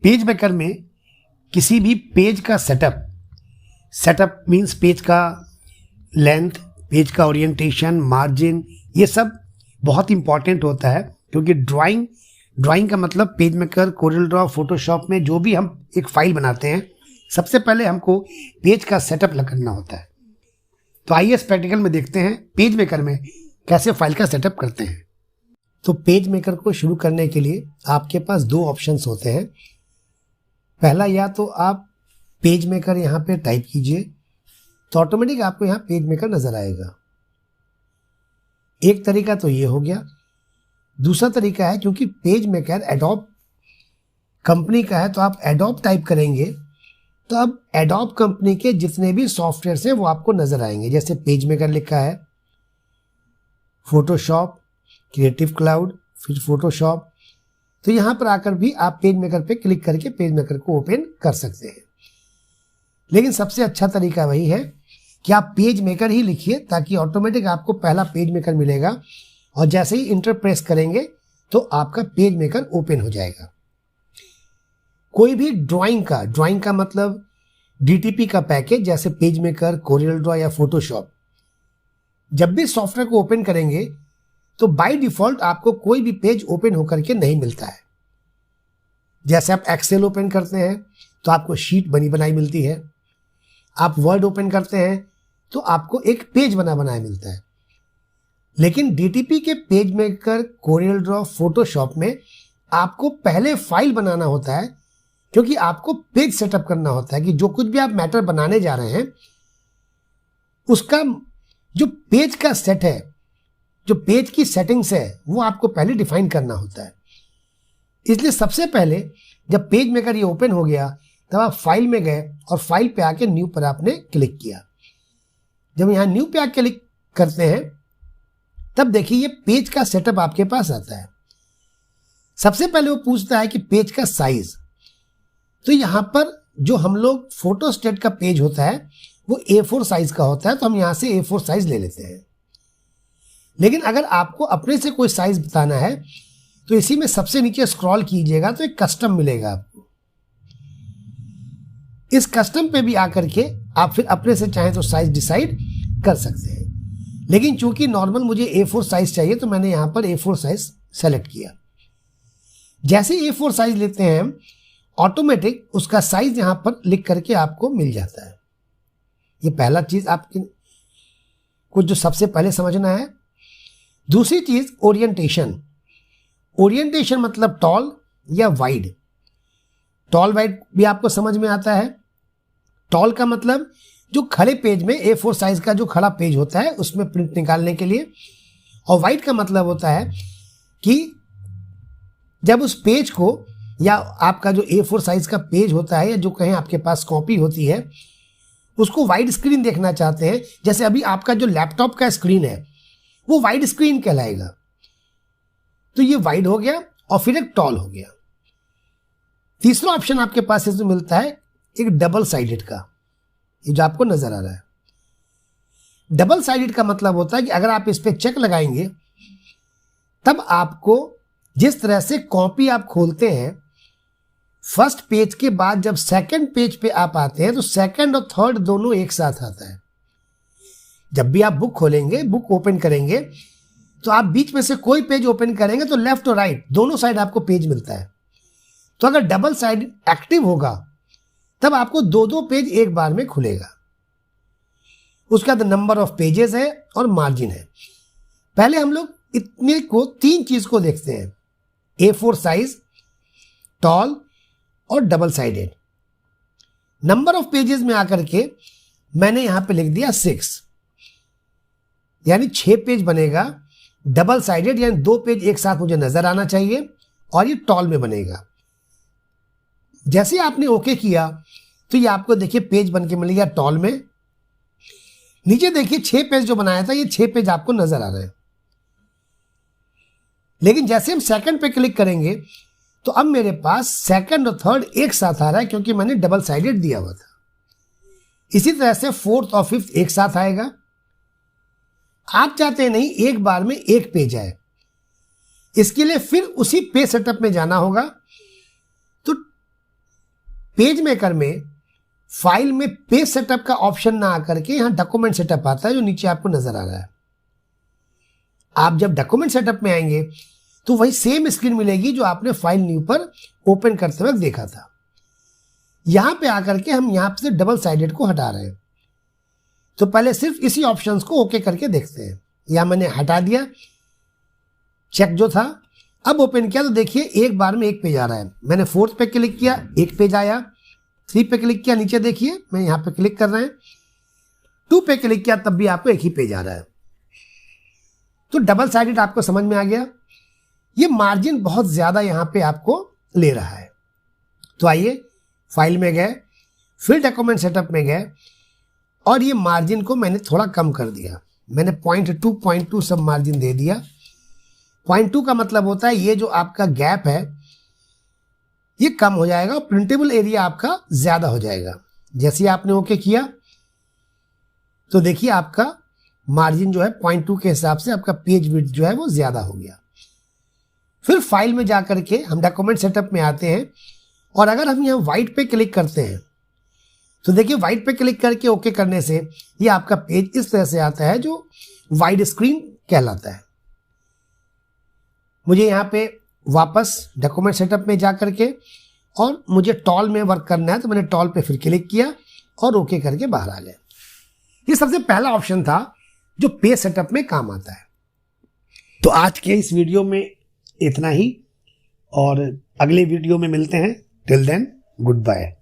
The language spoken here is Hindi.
पेज मेकर में किसी भी पेज का सेटअप मीन्स पेज का लेंथ, पेज का ओरिएंटेशन, मार्जिन, ये सब बहुत इंपॉर्टेंट होता है। क्योंकि ड्राइंग का मतलब page maker, chorial draw, Photoshop में जो भी हम एक फाइल बनाते हैं, सबसे पहले हमको पेज का सेटअप करना होता है। तो आइए इस प्रैक्टिकल में देखते हैं पेज मेकर में कैसे फाइल का सेटअप करते हैं। तो पेज मेकर को शुरू करने के लिए आपके पास दो ऑप्शंस होते हैं। पहला, या तो आप पेज मेकर यहाँ पे टाइप कीजिए तो ऑटोमेटिक आपको यहाँ पेज मेकर नजर आएगा। एक तरीका तो ये हो गया। दूसरा तरीका है, क्योंकि पेज मेकर एडोब कंपनी का है तो आप एडोब टाइप करेंगे तो अब एडोब कंपनी के जितने भी सॉफ्टवेयर हैं वो आपको नजर आएंगे। जैसे पेज मेकर लिखा है, फोटोशॉप, क्रिएटिव क्लाउड, फिर फोटोशॉप। तो यहाँ पर आकर भी आप पेज मेकर पे क्लिक करके पेज मेकर को ओपन कर सकते हैं। लेकिन सबसे अच्छा तरीका वही है कि आप पेज मेकर ही लिखिए ताकि ऑटोमेटिक आपको पहला पेज मेकर मिलेगा और जैसे ही इंटर प्रेस करेंगे तो आपका पेज मेकर ओपन हो जाएगा। कोई भी ड्राइंग का मतलब डीटीपी का पैकेज जैसे पेज मेकर, कोरियल ड्रॉ या फोटोशॉप, जब भी सॉफ्टवेयर को ओपन करेंगे तो बाय डिफॉल्ट आपको कोई भी पेज ओपन होकर के नहीं मिलता है। जैसे आप एक्सेल ओपन करते हैं तो आपको शीट बनी बनाई मिलती है, आप वर्ड ओपन करते हैं तो आपको एक पेज बना बनाया मिलता है। लेकिन डीटीपी के page maker, chorial draw, Photoshop में आपको पहले फाइल बनाना होता है, क्योंकि आपको पेज सेटअप करना होता है कि जो कुछ भी आप मैटर बनाने जा रहे हैं उसका जो पेज का सेट है, जो पेज की सेटिंग्स है, वो आपको पहले डिफाइन करना होता है। इसलिए सबसे पहले जब पेज मेकर ये ओपन हो गया तब आप फाइल में गए और फाइल पे आके न्यू पर आपने क्लिक किया। जब यहाँ न्यू पे आके क्लिक करते हैं तब देखिए ये पेज का सेटअप आपके पास आता है। सबसे पहले वो पूछता है कि पेज का साइज। तो यहाँ पर जो हम लोग फोटोस्टेट का पेज होता है वो A4 साइज का होता है, तो हम यहाँ से A4 साइज ले लेते हैं। लेकिन अगर आपको अपने से कोई साइज बताना है तो इसी में सबसे नीचे स्क्रॉल कीजिएगा तो एक कस्टम मिलेगा आपको। इस कस्टम पे भी आकर के आप फिर अपने से चाहें तो साइज डिसाइड कर सकते हैं। लेकिन चूंकि नॉर्मल मुझे A4 साइज चाहिए तो मैंने यहाँ पर A4 साइज सेलेक्ट किया। जैसे A4 साइज लेते हैं हम, ऑटोमेटिक उसका साइज यहाँ पर लिख करके आपको मिल जाता है। ये पहला चीज आपकी कुछ जो सबसे पहले समझना है। दूसरी चीज ओरिएंटेशन मतलब टॉल या वाइड। टॉल वाइड भी आपको समझ में आता है। टॉल का मतलब जो खड़े पेज में A4 साइज का जो खड़ा पेज होता है उसमें प्रिंट निकालने के लिए, और वाइड का मतलब होता है कि जब उस पेज को या आपका जो A4 साइज का पेज होता है या जो कहें आपके पास कॉपी होती है उसको वाइड स्क्रीन देखना चाहते हैं। जैसे अभी आपका जो लैपटॉप का स्क्रीन है वो वाइड स्क्रीन कहलाएगा। तो ये वाइड हो गया और फिर एक टॉल हो गया। तीसरा ऑप्शन आपके पास इसमें मिलता है एक डबल साइडेड का, ये जो आपको नजर आ रहा है। डबल साइडेड का मतलब होता है कि अगर आप इस पे चेक लगाएंगे तब आपको जिस तरह से कॉपी आप खोलते हैं, फर्स्ट पेज के बाद जब सेकंड पेज पे आप आते हैं तो सेकंड और थर्ड दोनों एक साथ आता है। जब भी आप बुक खोलेंगे, बुक ओपन करेंगे तो आप बीच में से कोई पेज ओपन करेंगे तो लेफ्ट और राइट दोनों साइड आपको पेज मिलता है। तो अगर डबल साइड एक्टिव होगा तब आपको दो दो पेज एक बार में खुलेगा। उसका नंबर ऑफ पेजेस है और मार्जिन है। पहले हम लोग इतने को तीन चीज को देखते हैं, A4 साइज, टॉल और double sided. Number of pages में आकर के मैंने यहां पे लिख दिया 6, यानी 6 पेज बनेगा। डबल साइडेड यानी 2 पेज एक साथ मुझे नजर आना चाहिए और ये टॉल में बनेगा। जैसे आपने ओके किया तो ये आपको देखिए पेज बन के मिल गया टॉल में। नीचे देखिए 6 पेज जो बनाया था ये 6 पेज आपको नजर आ रहे हैं। लेकिन जैसे हम सेकंड पे क्लिक करेंगे तो अब मेरे पास सेकंड और थर्ड एक साथ आ रहा है क्योंकि मैंने डबल साइडेड दिया हुआ था। इसी तरह से फोर्थ और फिफ्थ एक साथ आएगा। आप चाहते हैं नहीं एक बार में एक पेज आए, इसके लिए फिर उसी पेज सेटअप में जाना होगा। तो पेज मेकर में फाइल में पेज सेटअप का ऑप्शन ना आकर के यहाँ डॉक्यूमेंट सेटअप आता है, जो नीचे आपको नजर आ रहा है। आप जब डॉक्यूमेंट सेटअप में आएंगे तो वही सेम स्क्रीन मिलेगी जो आपने फाइल न्यू पर ओपन करते वक्त देखा था। यहां पे आकर के हम यहां से डबल साइडेड को हटा रहे हैं। तो पहले सिर्फ इसी ऑप्शंस को ओके करके देखते हैं। या मैंने हटा दिया, चेक जो था, अब ओपन किया तो देखिए एक बार में एक पेज आ रहा है। मैंने 4th पे क्लिक किया, एक पेज आया। 3 पे क्लिक किया, नीचे देखिए मैं यहाँ पे क्लिक कर रहे हैं। 2 पे क्लिक किया तब भी आपको एक ही पेज आ रहा है। तो डबल साइडेड आपको समझ में आ गया। ये मार्जिन बहुत ज्यादा यहाँ पे आपको ले रहा है। तो आइए फाइल में गए, फिर डॉक्यूमेंट सेटअप में गए और ये मार्जिन को मैंने थोड़ा कम कर दिया। मैंने 0.2 सब मार्जिन दे दिया। 0.2 का मतलब होता है ये जो आपका गैप है ये कम हो जाएगा और प्रिंटेबल एरिया आपका ज्यादा हो जाएगा। जैसे आपने ओके किया तो देखिए आपका मार्जिन जो है 0.2 के हिसाब से आपका पेज विड्थ जो है वो ज्यादा हो गया। फिर फाइल में जाकर के हम डॉक्यूमेंट सेटअप में आते हैं और अगर हम यहाँ व्हाइट पे क्लिक करते हैं तो देखिए व्हाइट पे क्लिक करके ओके करने से ये आपका पेज इस तरह से आता है जो वाइड स्क्रीन कहलाता है। मुझे यहाँ पे वापस डॉक्यूमेंट सेटअप में जा करके और मुझे टॉल में वर्क करना है तो मैंने टॉल पे फिर क्लिक किया और ओके करके बाहर आ गए। ये सबसे पहला ऑप्शन था जो पेज सेटअप में काम आता है। तो आज के इस वीडियो में इतना ही और अगले वीडियो में मिलते हैं। Till then good bye.